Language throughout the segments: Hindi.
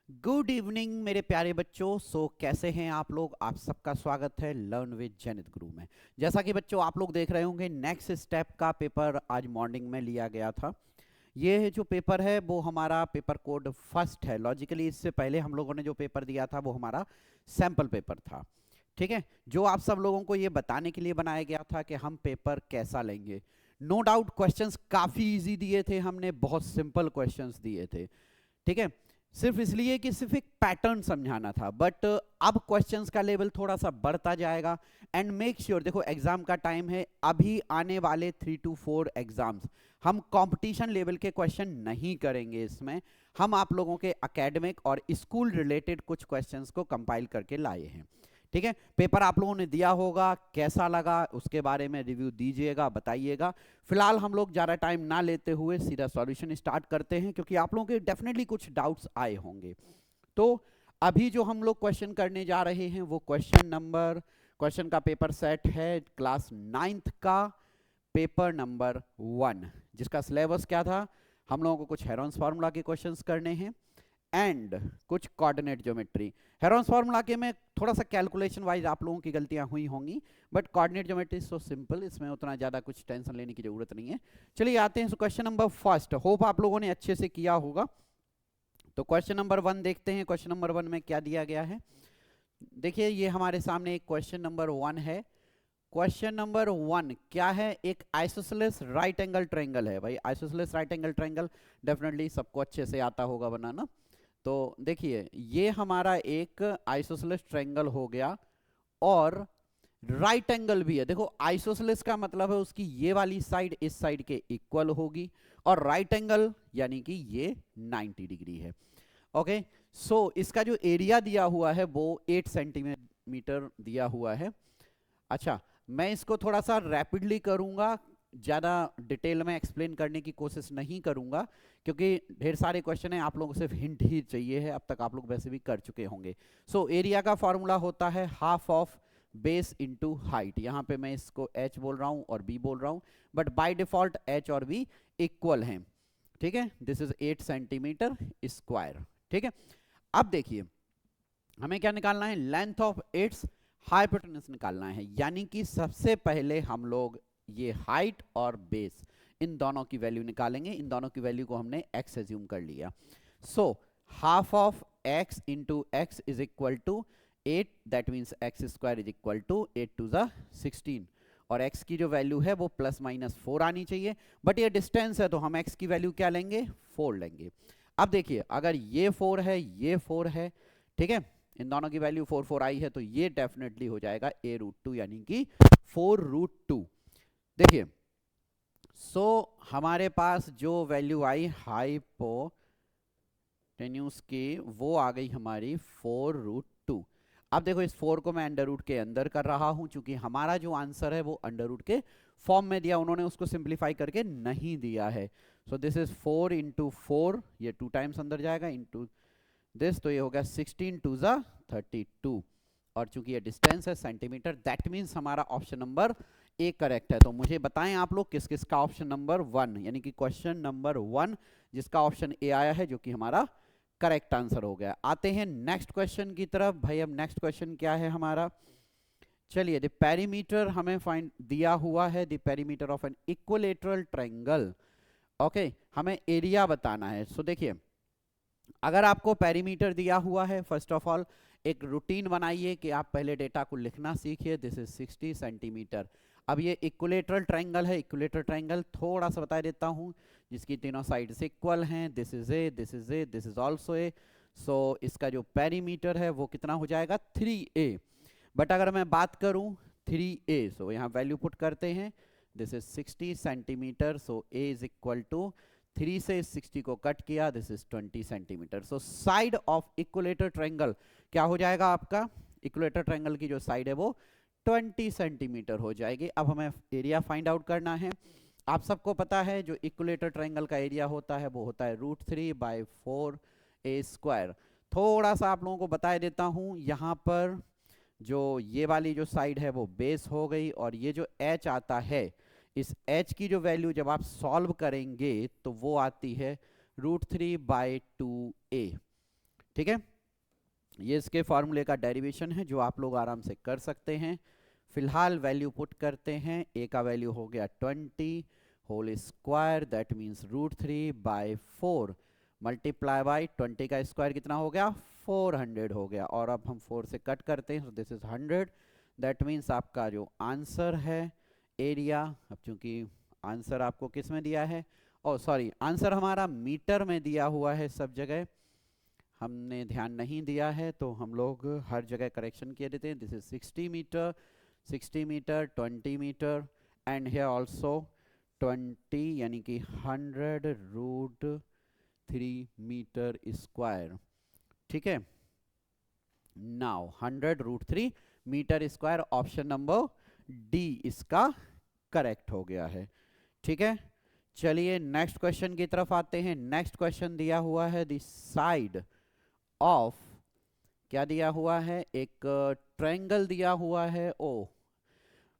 गुड इवनिंग मेरे प्यारे बच्चों। कैसे हैं आप लोग? आप सबका स्वागत है लर्न विद जनित गुरु में। जैसा कि बच्चों आप लोग देख रहे होंगे, नेक्स्ट स्टेप का पेपर आज मॉर्निंग में लिया गया था। ये जो पेपर है वो हमारा पेपर कोड फर्स्ट है। लॉजिकली इससे पहले हम लोगों ने जो पेपर दिया था वो हमारा सैंपल पेपर था। ठीक है, जो आप सब लोगों को ये बताने के लिए बनाया गया था कि हम पेपर कैसा लेंगे। नो डाउट क्वेश्चंस काफ़ी इजी दिए थे हमने, बहुत सिंपल क्वेश्चंस दिए थे। ठीक है, सिर्फ इसलिए कि सिर्फ एक पैटर्न समझाना था, बट अब क्वेश्चंस का लेवल थोड़ा सा बढ़ता जाएगा। एंड मेक श्योर, देखो एग्जाम का टाइम है, अभी आने वाले 3 to 4 एग्जाम्स हम कंपटीशन लेवल के क्वेश्चन नहीं करेंगे। इसमें हम आप लोगों के एकेडमिक और स्कूल रिलेटेड कुछ क्वेश्चंस को कंपाइल करके लाए हैं। ठीक है, पेपर आप लोगों ने दिया होगा, कैसा लगा उसके बारे में रिव्यू दीजिएगा, बताइएगा। फिलहाल हम लोग ज़्यादा टाइम ना लेते हुए सीधा सॉल्यूशन स्टार्ट करते हैं, क्योंकि आप लोगों के डेफिनेटली कुछ डाउट्स आए होंगे। तो अभी जो हम लोग क्वेश्चन करने जा रहे हैं वो क्वेश्चन का पेपर सेट है क्लास 9th का पेपर नंबर 1, जिसका सिलेबस क्या था? हम लोगों को कुछ हेरोन्स फार्मूला के क्वेश्चंस करने हैं एंड कुछ कोऑर्डिनेट ज्योमेट्री। हेरोन्स फार्मूला के में थोड़ा सा कैलकुलेशन वाइज आप लोगों की गलतियां हुई होंगी, but coordinate geometry so simple, इसमें उतना ज़्यादा कुछ टेंशन लेने की जरूरत नहीं है। चलिए आते हैं क्वेश्चन नंबर फर्स्ट। होप आप लोगों ने अच्छे से किया होगा। तो क्वेश्चन नंबर 1 देखते हैं। क्वेश्चन नंबर 1 में क्या दिया गया है? देखिए, ये हमारे सामने एक क्वेश्चन नंबर 1 है। क्वेश्चन नंबर 1 क्या है? एक आइसोसेलेस राइट एंगल ट्रायंगल है। भाई isosceles right angle triangle definitely सबको अच्छे से आता होगा बनाना। तो देखिए, ये हमारा एक आइसोसेलेस ट्रायंगल हो गया और राइट एंगल भी है। देखो आइसोसेलेस का मतलब है उसकी ये वाली साइड इस साइड के इक्वल होगी, और राइट एंगल यानी कि ये 90 डिग्री है। ओके, सो इसका जो एरिया दिया हुआ है वो 8 सेंटीमीटर दिया हुआ है। अच्छा, मैं इसको थोड़ा सा रैपिडली करूंगा, ज़्यादा डिटेल में एक्सप्लेन करने की कोशिश नहीं करूंगा, क्योंकि ढेर सारे क्वेश्चन हैं, आप लोगों को सिर्फ हिंट ही चाहिए है, अब तक आप लोग वैसे भी कर चुके होंगे। सो एरिया का फॉर्मूला होता है half of base into height. यहाँ पे मैं इसको h बोल रहा हूँ और b बोल रहा हूँ, बट बाय डिफॉल्ट h और b इक्वल हैं। ठीक है, दिस इज 8 सेंटीमीटर स्क्वायर। ठीक है, अब देखिए हमें क्या निकालना है? लेंथ ऑफ इट्स हाइपोटेन्यूज निकालना है। यानी कि सबसे पहले हम लोग ये हाइट और बेस इन दोनों की वैल्यू निकालेंगे। इन दोनों की वैल्यू को हमने x एज्यूम कर लिया। So half of x into x is equal to 8, that means x square is equal to 8 two ज़ा 16, और x की जो वैल्यू है वो +-4 आनी चाहिए, बट ये डिस्टेंस है तो हम x की वैल्यू क्या लेंगे? 4 लेंगे। अब देखिए, अगर ये 4 है, ये 4 है, ठीक है, इन दोनों की वैल्यू 4 आई है, तो ये डेफिनेटली हो जाएगा a√2, यानी कि 4√2। देखिए, हमारे पास जो वैल्यू आई हाइपोटेन्यूज की वो आ गई हमारी 4√2। अब देखो, इस 4 को मैं अंडर रूट के अंदर कर रहा हूं, क्योंकि हमारा जो आंसर है वो अंडर रूट के फॉर्म में दिया, उन्होंने उसको सिंप्लीफाई करके नहीं दिया है। सो दिस इज 4 इंटू 4, ये 2 टाइम्स अंदर जाएगा, इंटू दिस, तो ये हो गया 16 टू ज़ा 32, और चूंकि ये डिस्टेंस है सेंटीमीटर, दैट मीन्स हमारा ऑप्शन नंबर ए करेक्ट है। तो मुझे बताएं आप लोग किस किस का ऑप्शन नंबर 1, यानी कि क्वेश्चन नंबर 1 जिसका ऑप्शन ए आया है, जो कि हमारा करेक्ट आंसर हो गया। आते हैं नेक्स्ट क्वेश्चन की तरफ। भाई अब नेक्स्ट क्वेश्चन क्या है हमारा? चलिए, द पेरीमीटर हमें फाइंड दिया हुआ है, the perimeter of an equilateral triangle. Okay, हमें एरिया बताना है। सो देखिए, अगर आपको पेरीमीटर दिया हुआ है, फर्स्ट ऑफ ऑल एक रूटीन बनाइए कि आप पहले डेटा को लिखना सीखिए। This is 60 centimetre. अब ये इक्विलेटरल ट्रायंगल है। इक्विलेटरल ट्रायंगल थोड़ा सा बता देता हूँ, जिसकी तीनों साइड्स इक्वल हैं। This is A, this is A, this is also A. So इसका जो पेरीमीटर है वो कितना हो जाएगा? 3a। बट अगर मैं बात करूं 3a, सो यहाँ वैल्यू पुट करते हैं। This is 60 centimetre, so a is equal to 3 से 60 को कट किया, this is 20 centimetre. So side of equilateral triangle क्या हो जाएगा आपका? इक्विलेटर ट्रायंगल की जो साइड है वो 20 सेंटीमीटर हो जाएगी। अब हमें एरिया फाइंड आउट करना है। आप सबको पता है जो इक्विलेटर ट्रायंगल का एरिया होता है वो होता है √3/4a²। थोड़ा सा आप लोगों को बता देता हूं, यहाँ पर जो ये वाली जो साइड है वो बेस हो गई, और ये जो h आता है, इस h की जो वैल्यू जब आप सॉल्व करेंगे तो वो आती है √3/2a। ठीक है, ये इसके फॉर्मूले का डेरिवेशन है जो आप लोग आराम से कर सकते हैं। फिलहाल वैल्यू पुट करते हैं। ए का वैल्यू हो गया 20 whole square, that means √3/4 multiply by 20 का स्क्वायर कितना हो गया 400 हो गया। और अब हम 4 से कट करते हैं, दिस इज 100, दैट मीन्स आपका जो आंसर है एरिया, अब चूंकि आंसर आपको किस में दिया है, ओ सॉरी, आंसर हमारा मीटर में दिया हुआ है, सब जगह हमने ध्यान नहीं दिया है तो हम लोग हर जगह करेक्शन किए देते हैं। This is 60 metre, 60 metre, 20 metre and here also 20, यानी कि 100√3 मीटर स्क्वायर। ठीक है, now 100√3 metre square, option number D इसका करेक्ट हो गया है। ठीक है, चलिए नेक्स्ट क्वेश्चन की तरफ आते हैं। नेक्स्ट क्वेश्चन दिया हुआ है द साइड ऑफ, क्या दिया हुआ है, एक ट्रायंगल दिया हुआ है ओ।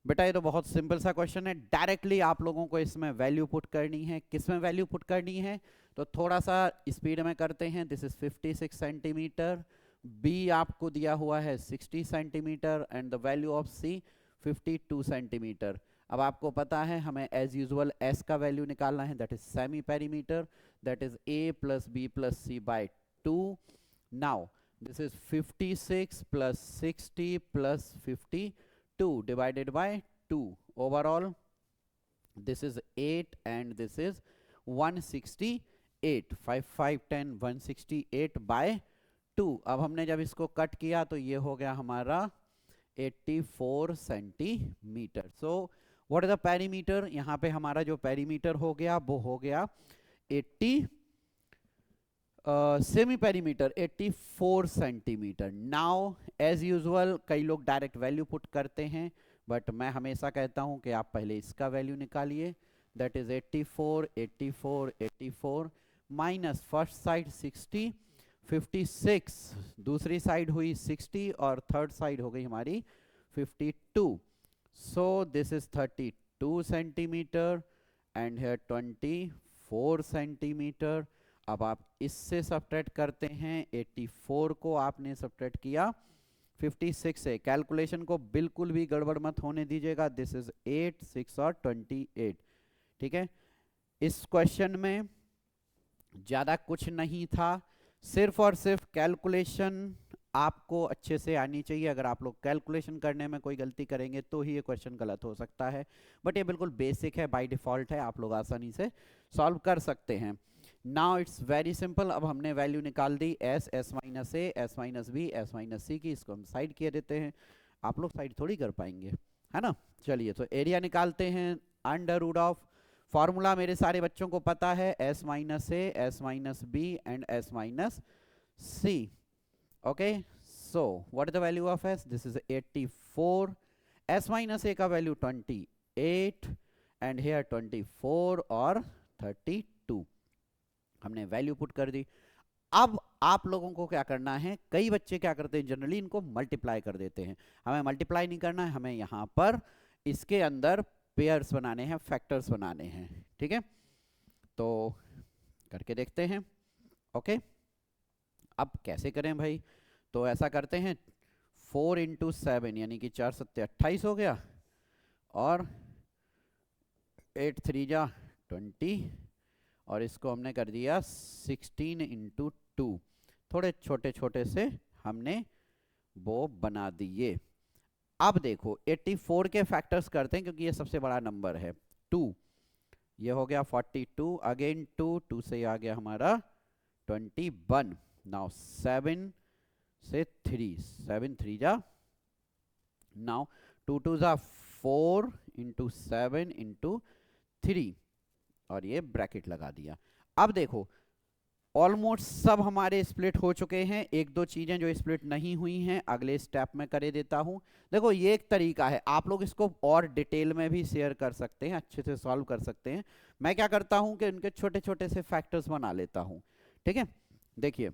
बेटा ये तो बहुत सिंपल सा क्वेश्चन है, डायरेक्टली आप लोगों को इसमें वैल्यू पुट करनी है। किस में वैल्यू पुट करनी है, तो थोड़ा सा स्पीड में करते हैं। दिस इज 56 सेंटीमीटर, बी आपको दिया हुआ है 60 centimetre and the value of C 52 centimetre. अब आपको पता है हमें एज यूजुअल एस का वैल्यू निकालना है, that is semi perimeter, that is A plus B plus C by 2। Now this is 56 plus 60 plus 52 divided by 2, overall this is 8 and this is 168, 5 5 10 168 by 2। अब हमने जब इसको कट किया तो ये हो गया हमारा 84 centimetre. So what is the perimeter, यहाँ पे हमारा जो पेरीमीटर हो गया वो हो गया 80 semi perimeter 84 centimetre. Now as usual कई लोग डायरेक्ट वैल्यू पुट करते हैं, बट मैं हमेशा कहता हूं कि आप पहले इसका वैल्यू निकालिए, that is 84 84 84 minus first side 60 56, दूसरी साइड हुई 60 और थर्ड साइड हो गई हमारी 52। सो this is 32 centimetre and here 24 centimetre. अब आप इससे सब्ट्रैक्ट करते हैं, 84 को आपने सब्ट्रैक्ट किया 56 से, कैलकुलेशन को बिल्कुल भी गड़बड़ मत होने दीजिएगा। दिस इज 8 6 और 28। ठीक है, इस क्वेश्चन में ज्यादा कुछ नहीं था, सिर्फ और सिर्फ कैलकुलेशन आपको अच्छे से आनी चाहिए। अगर आप लोग कैलकुलेशन करने में कोई गलती करेंगे तो ही ये क्वेश्चन गलत हो सकता है, बट ये बिल्कुल बेसिक है, बाय डिफॉल्ट है, आप लोग आसानी से सॉल्व कर सकते हैं। नाउ इट्स वेरी सिंपल, अब हमने वैल्यू निकाल दी S, S minus A, S minus B, S minus C की, इसको हम साइड किए देते हैं। आप लोग साइड थोड़ी कर पाएंगे, है ना। चलिए तो एरिया निकालते हैं, अंडर रूट ऑफ, फॉर्मूला मेरे सारे बच्चों को पता है, S minus A, S minus B and S minus C. Okay, so what is the value of S, this is 84, S minus A का वैल्यू 28 एंड हेयर 24 और 32, हमने वैल्यू पुट कर दी। अब आप लोगों को क्या करना है, कई बच्चे क्या करते हैं जनरली इनको मल्टीप्लाई कर देते हैं, हमें मल्टीप्लाई नहीं करना है, हमें यहां पर इसके अंदर पेयर्स बनाने हैं, फैक्टर्स बनाने हैं। ठीक है, तो करके देखते हैं। ओके, अब कैसे करें भाई, तो ऐसा करते हैं 4 इंटू 7 यानी कि 4 7 28 हो गया, और 8 3 जा 20, और इसको हमने कर दिया 16 इंटू 2, थोड़े छोटे छोटे से हमने वो बना दिए। अब देखो 84 के फैक्टर्स करते हैं क्योंकि ये सबसे बड़ा नंबर है। 2 ये हो गया 42, अगेन 2 से आ गया हमारा 21। नाउ 7 से 3, 7 3 जा, नाउ 2 2 जा 4 इंटू 7 इंटू 3, और ये ब्रैकेट लगा दिया। अब देखो ऑलमोस्ट सब हमारे स्प्लिट हो चुके हैं, एक दो चीजें जो स्प्लिट नहीं हुई हैं अगले स्टेप में कर देता हूं। देखो ये एक तरीका है, आप लोग इसको और डिटेल में भी शेयर कर सकते हैं, अच्छे से सॉल्व कर सकते हैं। मैं क्या करता हूं कि इनके छोटे छोटे से फैक्टर्स बना लेता हूं। ठीक है, देखिए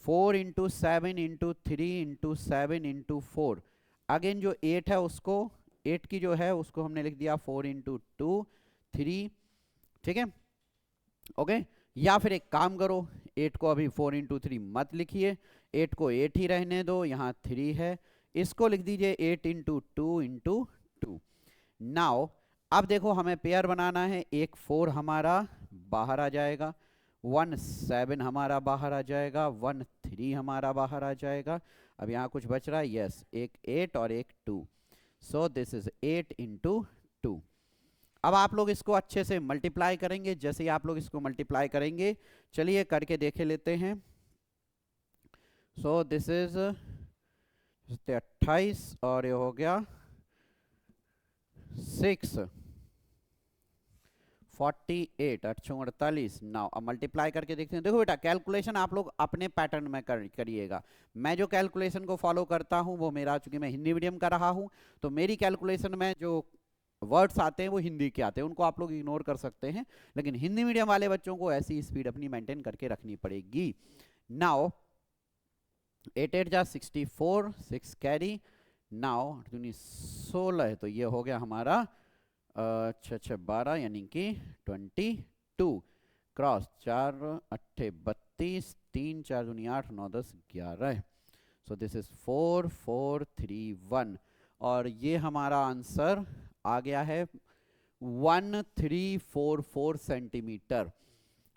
4 into 7 into 3 into 7 into 4, again जो 8 है उसको, 8 की जो है उसको हमने लिख दिया 4 इंटू 2 3। ठीक है, ओके, या फिर एक काम करो, 8 को अभी 4 इंटू 3 मत लिखिए, 8 को 8 ही रहने दो, यहाँ 3 है, इसको लिख दीजिए 8 इंटू 2 इंटू 2। नाउ अब देखो हमें पेयर बनाना है, एक 4 हमारा बाहर आ जाएगा, 1 7 हमारा बाहर आ जाएगा, 1 3 हमारा बाहर आ जाएगा। अब यहाँ कुछ बच रहा है, यस, एक 8 और एक 2, सो दिस इज 8 इंटू 2। अब आप लोग इसको अच्छे से मल्टीप्लाई करेंगे, जैसे ही आप लोग इसको मल्टीप्लाई करेंगे, चलिए करके देखे लेते हैं। सो दिस इज 28 और ये हो गया 6 48 848। नाउ अब मल्टीप्लाई करके देखते हैं। देखो बेटा, कैलकुलेशन आप लोग अपने पैटर्न में करिएगा। मैं जो कैलकुलेशन को फॉलो करता हूं वो मेरा, चूंकि मैं हिंदी मीडियम का रहा हूं, तो मेरी कैलकुलेशन में जो वर्ड्स आते हैं वो हिंदी के आते हैं, उनको आप लोग इग्नोर कर सकते हैं, लेकिन हिंदी मीडियम वाले बच्चों को ऐसी स्पीड अपनी मेंटेन करके रखनी पड़ेगी। नाउ 8 8 जा 64, 6 कैरी, नाउ 16 है तो ये हो गया हमारा 6 12 यानी कि 22 क्रॉस 4 8 32, 3 4 दूनी 8 9 10 11। सो दिस इज 4 4 3 1 और ये हमारा आंसर आ गया है 1344 सेंटीमीटर।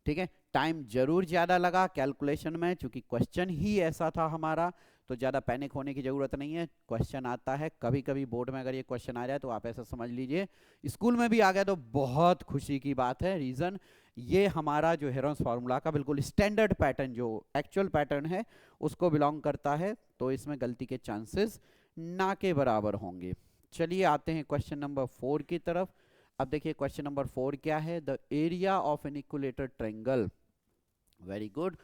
ठीक है, टाइम जरूर ज्यादा लगा कैलकुलेशन में, चूंकि क्वेश्चन ही ऐसा था हमारा, तो ज्यादा पैनिक होने की जरूरत नहीं है। क्वेश्चन आता है कभी कभी बोर्ड में, अगर ये क्वेश्चन आ जाए तो आप ऐसा समझ लीजिए स्कूल में भी आ गया तो बहुत खुशी की बात है। रीजन, ये हमारा जो हेरोन्स फार्मूला का बिल्कुल स्टैंडर्ड पैटर्न, जो एक्चुअल पैटर्न है उसको बिलोंग करता है, तो इसमें गलती के चांसेस ना के बराबर होंगे। चलिए आते हैं क्वेश्चन नंबर 4 की तरफ। अब देखिए क्वेश्चन नंबर 4 क्या है, the area of N equilateral triangle. Very good,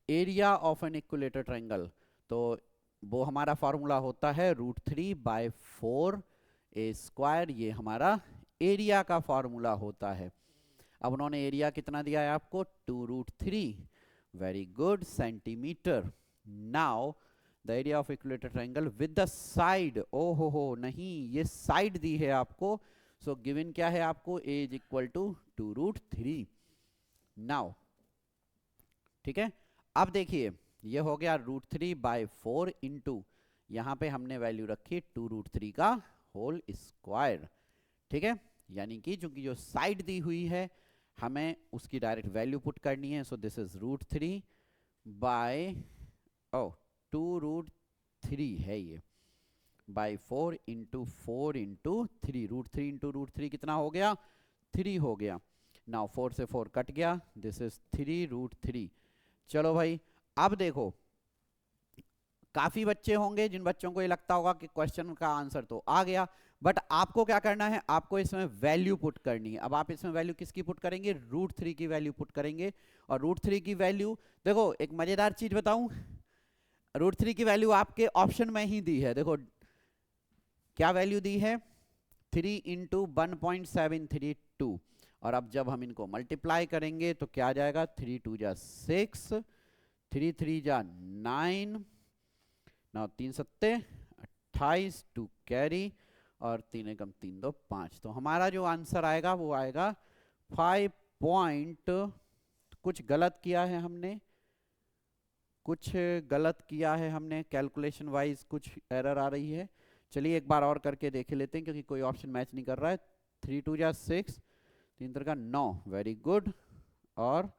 area of N equilateral triangle, तो वो हमारा फॉर्मूला होता है √3/4 ए स्क्वायर, ये हमारा एरिया का फॉर्मूला होता है। अब उन्होंने एरिया कितना दिया है आपको, 2√3, very good, centimetre. Now the area of equilateral triangle with the side, ओ हो नहीं, ये साइड दी है आपको, सो गिवन क्या है आपको, ए इज इक्वल टू 2√3। नाउ ठीक है, अब देखिए ये हो गया √3/4 इंटू, यहां पे हमने वैल्यू रखी 2√3 का होल स्क्वायर। ठीक है, यानी कि चूंकि जो साइड दी हुई है हमें उसकी डायरेक्ट वैल्यू पुट करनी है, सो दिस इज √3 है ये, बाय 4 इंटू 4 इंटू 3, √3 इंटू √3 कितना हो गया, 3 हो गया। नाउ 4 से 4 कट गया, दिस इज 3√3। चलो भाई, अब देखो काफी बच्चे होंगे जिन बच्चों को ये लगता होगा कि क्वेश्चन का आंसर तो आ गया, बट आपको क्या करना है, आपको इसमें वैल्यू पुट करनी है। अब आप इसमें वैल्यू किसकी पुट करेंगे, √3 की वैल्यू पुट करेंगे। और √3 की वैल्यू, देखो एक मजेदार चीज बताऊं, √3 की वैल्यू आपके ऑप्शन में ही दी है। देखो क्या वैल्यू दी है, 3 इंटू 1.732, और अब जब हम इनको मल्टीप्लाई करेंगे तो क्या आ जाएगा, 3 2 जा 6, 3 3 जा 9, 9 3 सत्ते 28, 2 कैरी, और 3 एकम 3 2 5। तो हमारा जो आंसर आएगा वो आएगा 5 पॉइंट, कुछ गलत किया है हमने, कुछ गलत किया है हमने, कैलकुलेशन वाइज कुछ एरर आ रही है। चलिए एक बार और करके देख लेते हैं, क्योंकि कोई ऑप्शन मैच नहीं कर रहा है। 3 2 जा 6, 3 3 का 9, वेरी गुड, और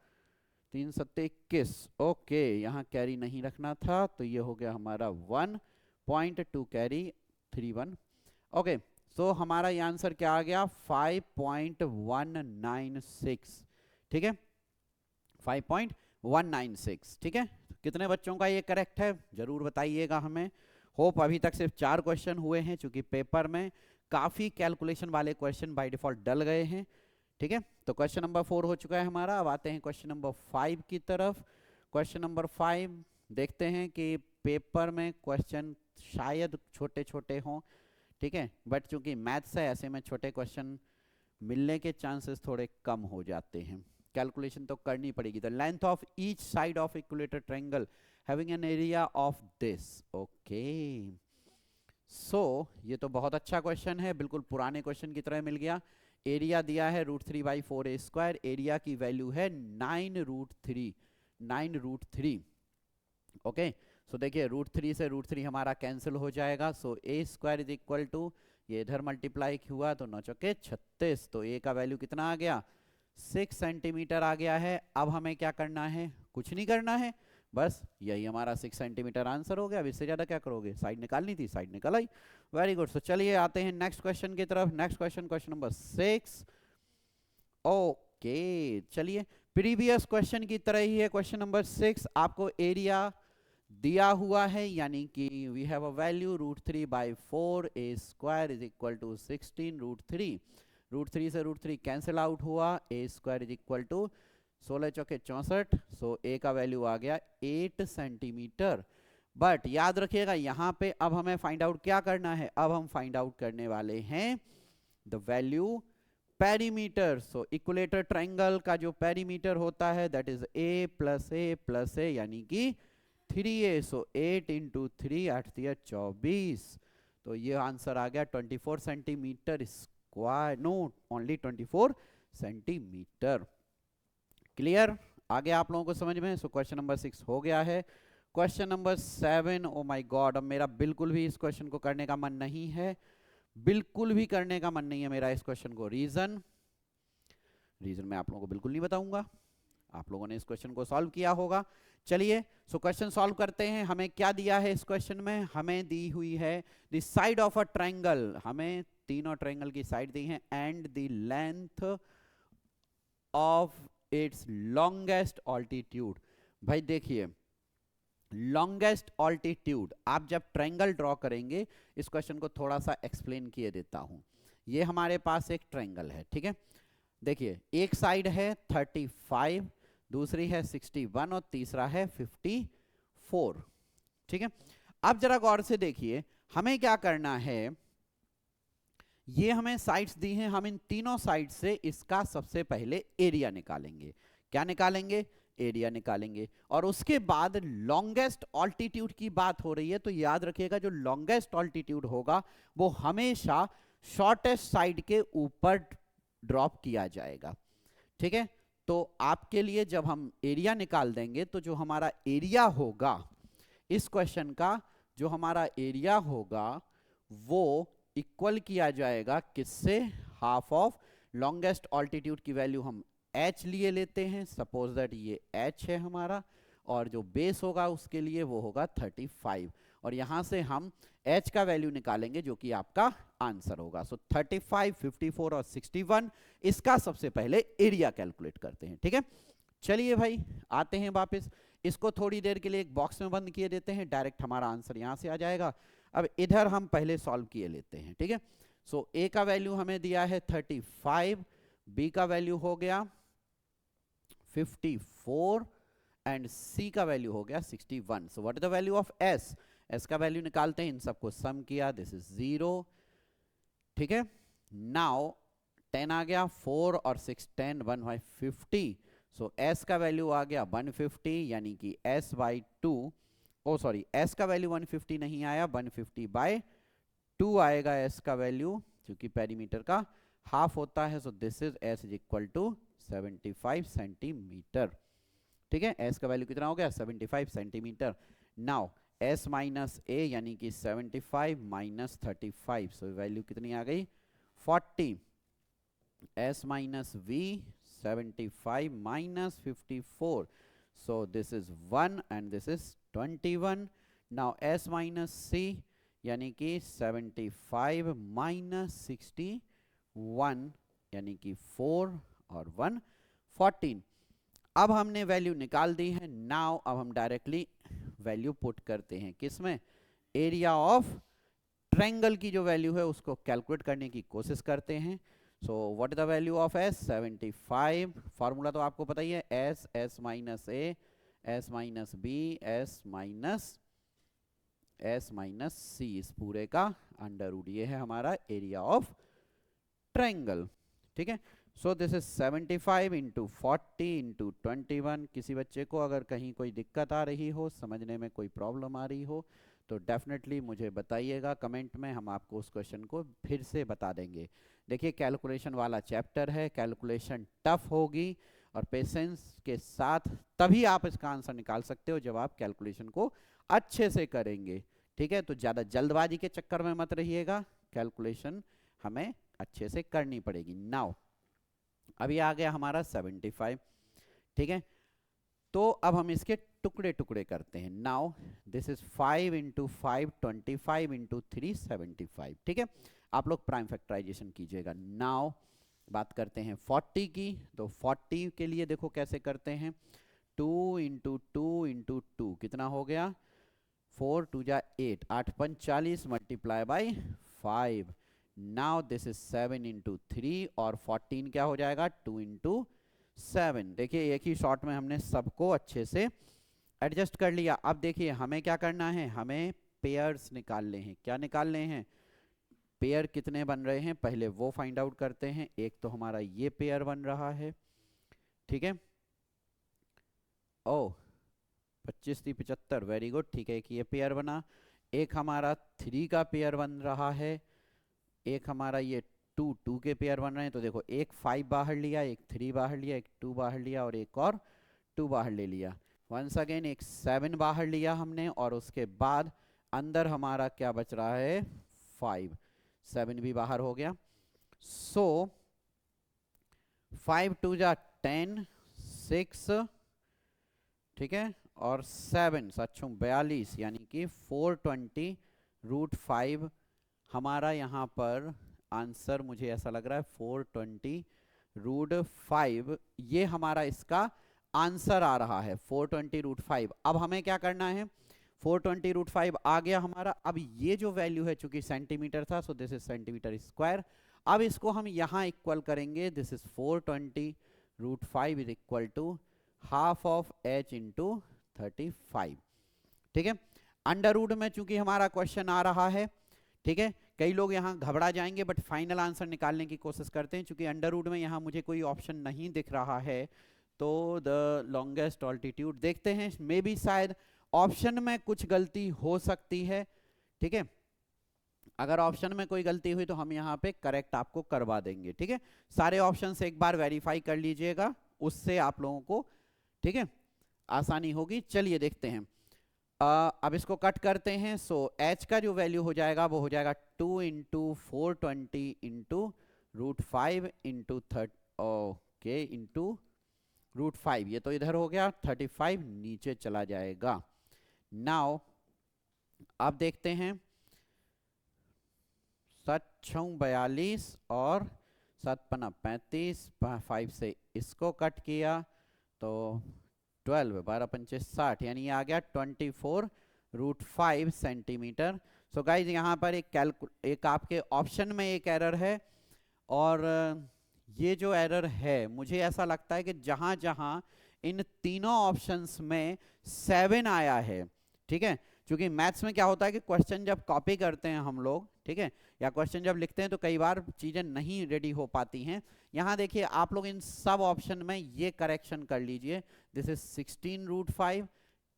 3 7 21, ओके, यहाँ कैरी नहीं रखना था, तो ये हो गया हमारा 1.2 कैरी 31। ओके, सो हमारा ये आंसर क्या आ गया, 5.196। ठीक है, 5.196। ठीक है, कितने बच्चों का ये करेक्ट है जरूर बताइएगा हमें। होप अभी तक सिर्फ 4 क्वेश्चन हुए हैं, चूंकि पेपर में काफी कैलकुलेशन वाले क्वेश्चन बाय डिफॉल्ट डल गए हैं। ठीक है, तो क्वेश्चन नंबर 4 हो चुका है हमारा। अब आते हैं क्वेश्चन नंबर 5 की तरफ। क्वेश्चन नंबर 5 देखते हैं कि पेपर में क्वेश्चन शायद छोटे छोटे हों, ठीक है, बट चूंकि मैथ्स है ऐसे में छोटे क्वेश्चन मिलने के चांसेस थोड़े कम हो जाते हैं। कैलकुलेशन तो करनी पड़ेगी। The length of each side of equilateral triangle having an area of this, okay. So ये तो बहुत अच्छा क्वेश्चन है, बिल्कुल पुराने क्वेश्चन की तरह मिल गया। एरिया दिया है √3/4a², एरिया की वैल्यू है 9√3। ओके, सो देखिए √3 से √3 हमारा कैंसिल हो जाएगा। सो a² इज इक्वल टू, ये इधर मल्टीप्लाई हुआ तो 9 चौके 36, तो a का वैल्यू कितना आ गया 6 सेंटीमीटर आ गया है। अब हमें क्या करना है, कुछ नहीं करना है, बस यही हमारा 6 सेंटीमीटर आंसर हो गया। अब इससे ज्यादा क्या करोगे, साइड निकालनी थी, साइड निकल आई। Very good. सो चलिए आते हैं नेक्स्ट क्वेश्चन की तरफ। Next question, question number 6। Okay, चलिए प्रीवियस क्वेश्चन की तरह ही है। क्वेश्चन नंबर 6, आपको एरिया दिया हुआ है, यानी कि we have a value √3/4a² is equal to 16√3। √3 से √3 कैंसिल आउट हुआ, a² इज इक्वल टू 16 चौके 64। सो a का वैल्यू आ गया 8 सेंटीमीटर। बट याद रखिएगा यहाँ पे अब हमें फाइंड आउट क्या करना है, अब हम फाइंड आउट करने वाले हैं the value perimeter. So equilateral triangle का जो पेरीमीटर होता है that is a + a + a, यानी कि 3a। सो 8 × 3 8 × 24, तो ये आंसर आ गया 24 centimetre square, no only 24 centimetre. Clear, आ गया आप लोगों को समझ में। सो क्वेश्चन नंबर 6 हो गया है। Question number 7, oh my God, अब मेरा बिल्कुल भी इस क्वेश्चन को करने का मन नहीं है, बिल्कुल भी करने का मन नहीं है मेरा इस क्वेश्चन को। रीजन मैं आप लोगों को बिल्कुल नहीं बताऊंगा, आप लोगों ने इस क्वेश्चन को सॉल्व किया होगा। चलिए सो क्वेश्चन सॉल्व करते हैं। हमें क्या दिया है इस क्वेश्चन में, हमें दी हुई है the side of a triangle, हमें तीनों ट्रायंगल की साइड दी है, and the length of its longest altitude. भाई देखिए लॉन्गेस्ट ऑल्टीट्यूड, आप जब ट्रायंगल ड्रॉ करेंगे, इस क्वेश्चन को थोड़ा सा एक्सप्लेन किए देता हूं। ये हमारे पास एक ट्रायंगल है, ठीक है। देखिए एक साइड है 35, दूसरी है 61 और तीसरा है 54, ठीक है। अब जरा गौर से देखिए हमें क्या करना है, ये हमें साइड्स दी हैं, हम इन तीनों साइड से इसका सबसे पहले एरिया निकालेंगे। क्या निकालेंगे, एरिया निकालेंगे। और उसके बाद लॉन्गेस्ट ऑल्टीट्यूड की बात हो रही है, तो याद रखिएगा जो लॉन्गेस्ट ऑल्टीट्यूड होगा वो हमेशा शॉर्टेस्ट साइड के ऊपर ड्रॉप किया जाएगा, ठीक है। तो आपके लिए जब हम एरिया निकाल देंगे तो जो हमारा एरिया होगा इस क्वेश्चन का, जो हमारा एरिया होगा वो इक्वल किया जाएगा किससे, हाफ ऑफ लॉन्गेस्ट ऑल्टीट्यूड की वैल्यू हम h लिए लेते हैं, सपोज दैट ये h है हमारा, और जो बेस होगा उसके लिए वो होगा 35, और यहां से हम h का वैल्यू निकालेंगे जो कि आपका आंसर होगा। सो 35, 54 और 61, इसका सबसे पहले एरिया कैलकुलेट करते हैं, ठीक है। चलिए भाई आते हैं वापस, इसको थोड़ी देर के लिए एक बॉक्स में बंद किए देते हैं, डायरेक्ट हमारा आंसर यहां से आ जाएगा। अब इधर हम पहले सॉल्व किए लेते हैं, ठीक है। सो a का वैल्यू हमें दिया है 35, b का वैल्यू हो गया 54 एंड c का वैल्यू हो गया 61। सो what is the value of s, s का वैल्यू निकालते हैं, इन सबको सम किया, दिस इज 0, ठीक है। नाउ 10 आ गया, 4 और 6 10, 1 बाई 50। सो s का वैल्यू आ गया 150, यानी कि s by 2, oh sorry s का वैल्यू 150 नहीं आया, 150 बाई 2 आएगा s का वैल्यू, क्योंकि पेरीमीटर का हाफ होता है। So this is s is equal to 75 centimetre, ठीक है। s का वैल्यू कितना हो गया 75 centimetre. Now s minus a यानी कि 75 माइनस 35, सो वैल्यू कितनी आ गई 40। s minus v 75 minus 54, so this is 1 and this is 21. now s minus c यानी कि 75 माइनस 61 यानी कि 4 और 1 14। अब हमने वैल्यू निकाल दी है। नाउ अब हम डायरेक्टली वैल्यू पुट करते हैं किसमें, एरिया ऑफ ट्रायंगल की जो वैल्यू है उसको कैलकुलेट करने की कोशिश करते हैं। सो what is the value of s, 75, formula तो आपको पता ही है, s minus a, s minus b, s minus c, इस पूरे का अंडर रूट, ये है हमारा एरिया ऑफ ट्रायंगल, ठीक है। So this is 75 into 40 into 21। किसी बच्चे को अगर कहीं कोई दिक्कत आ रही हो, समझने में कोई प्रॉब्लम आ रही हो, तो डेफिनेटली मुझे बताइएगा कमेंट में, हम आपको उस क्वेश्चन को फिर से बता देंगे। देखिए कैलकुलेशन वाला चैप्टर है, कैलकुलेशन टफ होगी और पेशेंस के साथ तभी आप इसका आंसर निकाल सकते हो जब आप कैलकुलेशन को अच्छे से करेंगे। ठीक है, तो ज़्यादा जल्दबाजी के चक्कर में मत रहिएगा, कैलकुलेशन हमें अच्छे से करनी पड़ेगी। नाउ अभी आ गया हमारा 75। ठीक है, तो अब हम इसके टुकड़े टुकड़े करते हैं। Now this is 5 into 5 25 into 3 75। ठीक है, आप लोग प्राइम फैक्टराइजेशन कीजिएगा। नाउ बात करते हैं 40 की, तो 40 के लिए देखो कैसे करते हैं। 2 इंटू 2 इंटू 2 कितना हो गया, 4 2 जा 8, 8 5 40 multiply by 5। Now this is 7 into 3 और 14 क्या हो जाएगा, 2 इंटू 7। देखिए एक ही शॉट में हमने सबको अच्छे से एडजस्ट कर लिया। अब देखिए हमें क्या करना है, हमें पेयर्स निकालने हैं। क्या निकालने हैं, पेयर कितने बन रहे हैं पहले वो फाइंड आउट करते हैं। एक तो हमारा ये पेयर बन रहा है, ठीक है, ओ 25 3 75, वेरी गुड। ठीक है, एक ये पेयर बना, एक हमारा 3 का पेयर बन रहा है, एक हमारा ये 2 2 के पेयर बन रहे हैं। तो देखो एक 5 बाहर लिया, एक 3 बाहर लिया, एक 2 बाहर लिया और एक और 2 बाहर ले लिया। वंस अगेन एक 7 बाहर लिया हमने और उसके बाद अंदर हमारा क्या बच रहा है, 5, 7 भी बाहर हो गया। सो 5 2 जा 10, 6, ठीक है, और 7 7 42 यानी कि 420 रूट 5 हमारा यहाँ पर आंसर, मुझे ऐसा लग रहा है 420 रूट 5 ये हमारा इसका आंसर आ रहा है, 420 रूट 5। अब हमें क्या करना है, 420 रूट 5 आ गया हमारा। अब ये जो वैल्यू है चूंकि सेंटीमीटर था, so this is centimetre square. अब इसको हम यहाँ इक्वल करेंगे, this is 420 root 5 is equal to half of h into 35। ठीक है, अंडर रूट में चूंकि हमारा क्वेश्चन आ रहा है, ठीक है, कई लोग यहाँ घबरा जाएंगे बट फाइनल आंसर निकालने की कोशिश करते हैं। चूंकि अंडर रूट में यहाँ मुझे कोई ऑप्शन नहीं दिख रहा है, तो द लॉन्गेस्ट ऑल्टीट्यूड देखते हैं, मे बी शायद ऑप्शन में कुछ गलती हो सकती है। ठीक है, अगर ऑप्शन में कोई गलती हुई तो हम यहाँ पे करेक्ट आपको करवा देंगे। ठीक है, सारे ऑप्शन से एक बार वेरीफाई कर लीजिएगा, उससे आप लोगों को, ठीक है, आसानी होगी। चलिए देखते हैं, अब इसको कट करते हैं। सो h का जो वैल्यू हो जाएगा वो हो जाएगा 2 into 420 into root 5 into 30, okay, into root 5। ये तो इधर हो गया, 35 नीचे चला जाएगा। नाउ अब देखते हैं, 7 6 42 और 7 5 35, 5 से इसको कट किया तो 12, 12 पंचे 60, यानी ये आ गया 24 रूट 5 सेंटीमीटर। सो गाइज यहाँ पर एक आपके ऑप्शन में एक एरर है, और ये जो एरर है मुझे ऐसा लगता है कि जहाँ जहाँ इन तीनों ऑप्शंस में 7 आया है, ठीक है, क्योंकि मैथ्स में क्या होता है कि क्वेश्चन जब कॉपी करते हैं हम लोग, ठीक है, या क्वेश्चन जब लिखते हैं तो कई बार चीजें नहीं रेडी हो पाती हैं। यहाँ देखिए आप लोग इन सब ऑप्शन में ये करेक्शन कर लीजिए, दिस इज 16 रूट 5,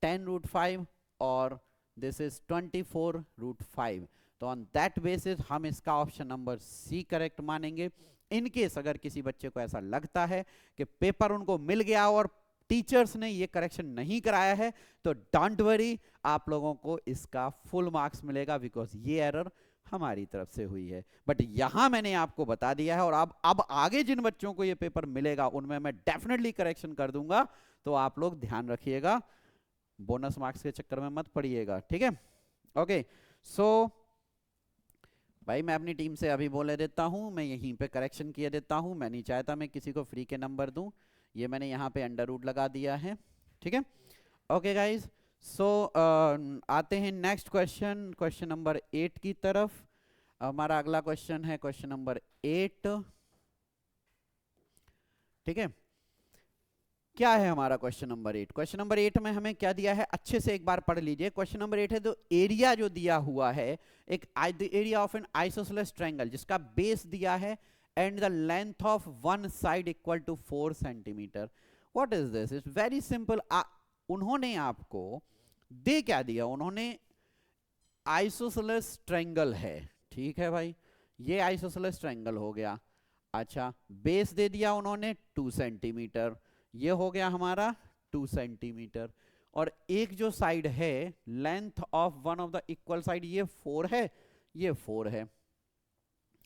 10 रूट 5 और दिस इज 24 रूट 5। तो ऑन दैट बेसिस हम इसका ऑप्शन नंबर सी करेक्ट मानेंगे। इन केस अगर किसी बच्चे को ऐसा लगता है कि पेपर उनको मिल गया और टीचर्स ने ये करेक्शन नहीं कराया है, तो डोंट वरी, आप लोगों को इसका फुल मार्क्स मिलेगा, बिकॉज ये एरर हमारी तरफ से हुई है। बट यहां मैंने आपको बता दिया है, और अब आगे जिन बच्चों को ये पेपर मिलेगा उनमें मैं डेफिनेटली करेक्शन कर दूंगा, तो आप लोग ध्यान रखिएगा, बोनस मार्क्स के चक्कर में मत पड़िएगा। ठीक है, ओके। सो भाई मैं अपनी टीम से अभी बोले देता हूं, मैं यहीं पे करेक्शन किए देता हूं, मैं नहीं चाहता मैं किसी को फ्री के नंबर दूं, ये मैंने यहाँ पे अंडर रूट लगा दिया है। ठीक है, ओके गाइज। सो आते हैं नेक्स्ट क्वेश्चन, क्वेश्चन नंबर 8 की तरफ। हमारा अगला क्वेश्चन है क्वेश्चन नंबर 8। ठीक है, क्या है हमारा क्वेश्चन नंबर 8? क्वेश्चन नंबर 8 में हमें क्या दिया है, अच्छे से एक बार पढ़ लीजिए। क्वेश्चन नंबर 8 है, तो एरिया जो दिया हुआ है, एक area of N isosceles triangle जिसका बेस दिया है and the length of one side equal to 4 centimeter. What is this? It's very simple. उन्होंने आपको दे क्या दिया? उन्होंने आइसोसेलेस ट्रायंगल है, ठीक है भाई, ये आइसोसेलेस ट्रायंगल हो गया। अच्छा, बेस दे दिया उन्होंने 2 सेंटीमीटर, ये हो गया हमारा 2 सेंटीमीटर। और एक जो साइड है, length of one of the equal side, ये 4 है, ये 4 है,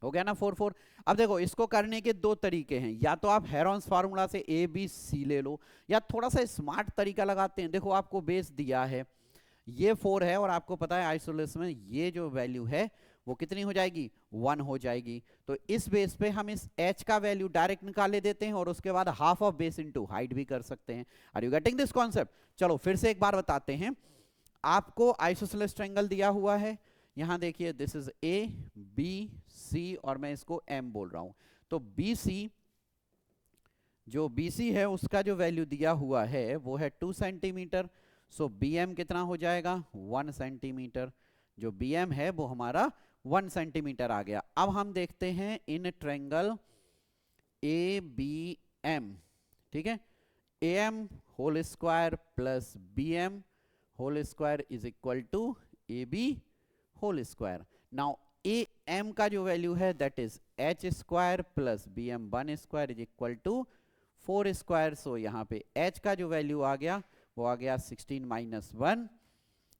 हो गया ना 4 4। अब देखो, इसको करने के दो तरीके हैं, या तो आप हेरॉन्स फार्मूला से ए बी सी ले लो, या थोड़ा सा स्मार्ट तरीका लगाते हैं। देखो, आपको बेस दिया है, ये 4 है, और आपको पता है आइसोलेस में ये जो वैल्यू है वो कितनी हो जाएगी? 1 हो जाएगी। तो इस बेस पे हम इस h का वैल्यू डायरेक्ट निकाल देते हैं, और उसके बाद half of base into height भी कर सकते हैं। Are you getting this concept? चलो फिर से एक बार बताते हैं। आपको आइसोसेलेस ट्रायंगल दिया हुआ है, यहां देखिए, this is A B C, और मैं इसको m बोल रहा हूं। तो BC, जो BC है उसका जो वैल्यू दिया हुआ है वो है 2 सेंटीमीटर। सो BM कितना हो जाएगा? 1 सेंटीमीटर। जो BM है वो हमारा 1 सेंटीमीटर आ गया। अब हम देखते हैं इन ट्रायंगल ABM, ठीक है, AM whole square plus BM whole square is equal to AB whole square. Now AM का जो वैल्यू है that is H square plus BM 1 square is equal to 4 square. So यहाँ पे H का जो वैल्यू आ गया वो आ गया 16 माइनस 1,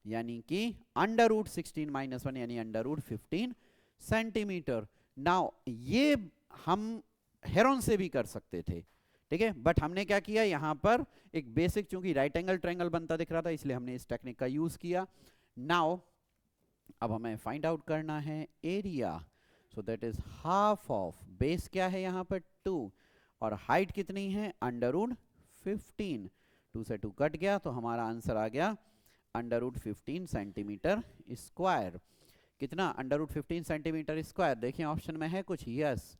यानी कि अंडर रूट 16 माइनस 1, यानी अंडर रूट 15 सेंटीमीटर। नाउ ये हम हेरॉन से भी कर सकते थे, ठीक है, बट हमने क्या किया, यहां पर एक बेसिक, चूंकि राइट एंगल ट्रायंगल बनता दिख रहा था इसलिए हमने इस टेक्निक का यूज किया। नाउ अब हमें फाइंड आउट करना है area. So that is half of base, क्या है यहां पर 2, और हाइट कितनी है? Under root 15। 2 से 2 कट गया तो हमारा आंसर आ गया अंडर रूट 15 सेंटीमीटर स्क्वायर। कितना? Under root 15 centimetre square. देखिए ऑप्शन में है कुछ, यस,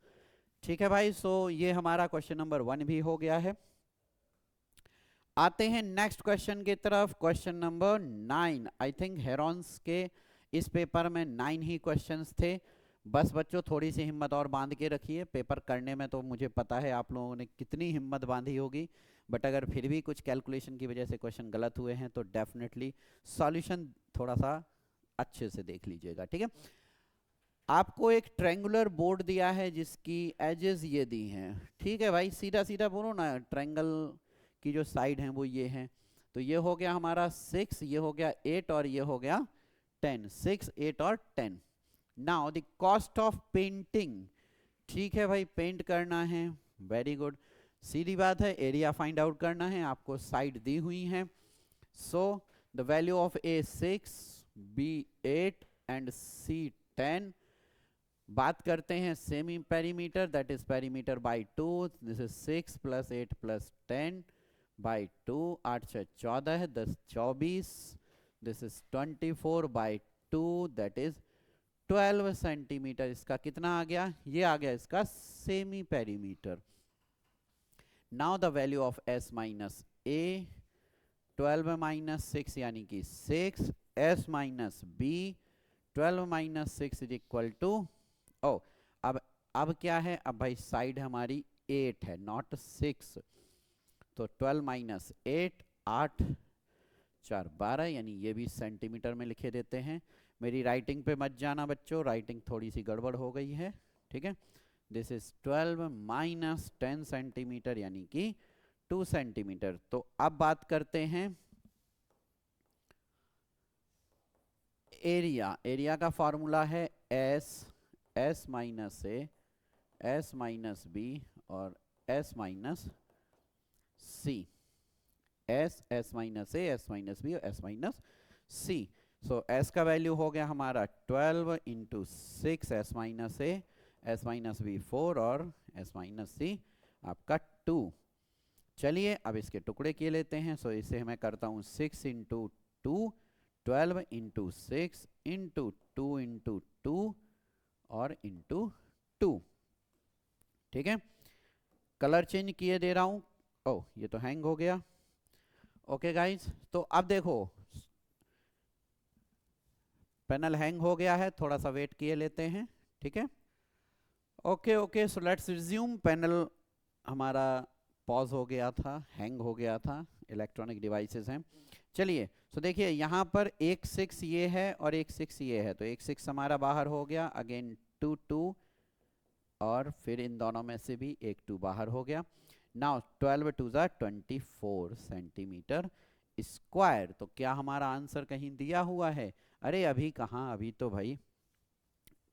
ठीक है भाई। सो ये हमारा क्वेश्चन नंबर 1 भी हो गया है। आते हैं नेक्स्ट क्वेश्चन की तरफ, question number 9। I think Heron's के इस पेपर में 9 ही क्वेश्चंस थे। बस बच्चों, थोड़ी सी हिम्मत और बांध के रखिए। पेपर करने में तो मुझे पता है आप लोगों ने कितनी हिम्मत बांधी होगी, बट अगर फिर भी कुछ कैलकुलेशन की वजह से क्वेश्चन गलत हुए हैं तो डेफिनेटली सॉल्यूशन थोड़ा सा अच्छे से देख लीजिएगा, ठीक है। आपको एक ट्रायंगुलर बोर्ड दिया है जिसकी एजेस ये दी हैं, ठीक है भाई, सीधा सीधा बोलो ना, ट्रायंगल की जो साइड हैं वो ये हैं। तो ये हो गया हमारा 6, ये हो गया 8, और ये हो गया 10। 6, 8 और 10। Now the cost of painting, ठीक है भाई, पेंट करना है, वेरी गुड। सीधी बात है, एरिया फाइंड आउट करना है, आपको साइड दी हुई है। So the value of A 6, B 8 and C 10। बात करते हैं semi perimeter, that is perimeter by 2। This is 6 plus 8 plus 10 by 2। 8 से 14, 10 24। This is 24 by 2, that is 12 centimetre. इसका कितना आ गया? ये आ गया इसका semi perimeter. Now the value of S minus A, 12 minus 6 यानी कि 6, S minus B, 12 minus 6 is equal to, ओ अब क्या है, अब भाई साइड हमारी 8 है, नॉट 6। तो 12 माइनस 8, 8 4 12, यानी ये भी सेंटीमीटर में लिखे देते हैं। मेरी राइटिंग पे मत जाना बच्चों, राइटिंग थोड़ी सी गड़बड़ हो गई है, ठीक है। दिस इज 12 माइनस 10 सेंटीमीटर, यानी कि 2 सेंटीमीटर। तो अब बात करते हैं एरिया। एरिया का फॉर्मूला है S minus A, S minus B और S minus C। S minus A, S minus B और S माइनस C। सो S का वैल्यू हो गया हमारा 12 into 6, S minus A, S minus B 4 और S माइनस C आपका 2। चलिए अब इसके टुकड़े किए लेते हैं। सो इसे मैं करता हूँ 6 इंटू 2, 12 इंटू 6 इंटू 2 इंटू 2 और इंटू 2, ठीक है। कलर चेंज किए दे रहा हूं। ओह, ये तो हैंग हो गया। ओके गाइज, तो अब देखो पैनल हैंग हो गया है, थोड़ा सा वेट किए लेते हैं, ठीक है। Okay okay, so let's resume. Panel हमारा पॉज हो गया था, हैंग हो गया था, इलेक्ट्रॉनिक डिवाइसेस हैं। चलिए, सो देखिए यहाँ पर एक 6 ये है और एक 6 ये है, तो एक 6 हमारा बाहर हो गया, अगेन 2 2, और फिर इन दोनों में से भी एक 2 बाहर हो गया। नाउ 12 2 ज़ा 24 सेंटीमीटर स्क्वायर। तो क्या हमारा आंसर कहीं दिया हुआ है? अरे अभी कहाँ, अभी तो भाई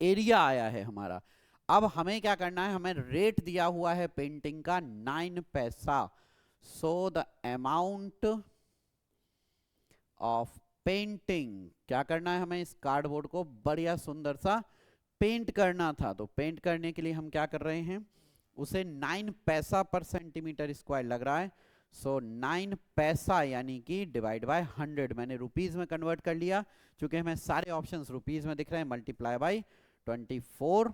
एरिया आया है हमारा। अब हमें क्या करना है, हमें रेट दिया हुआ है पेंटिंग का 9 पैसा। So the amount of painting, क्या करना है हमें, इस कार्डबोर्ड को बढ़िया सुंदर सा पेंट करना था। तो पेंट करने के लिए हम क्या कर रहे हैं, उसे 9 पैसा पर सेंटीमीटर स्क्वायर लग रहा है। सो 9 पैसा यानी कि डिवाइड बाय 100, मैंने रुपीज में कन्वर्ट कर लिया क्योंकि हमें सारे ऑप्शंस रुपीज में दिख रहे हैं। मल्टीप्लाई बाय 24,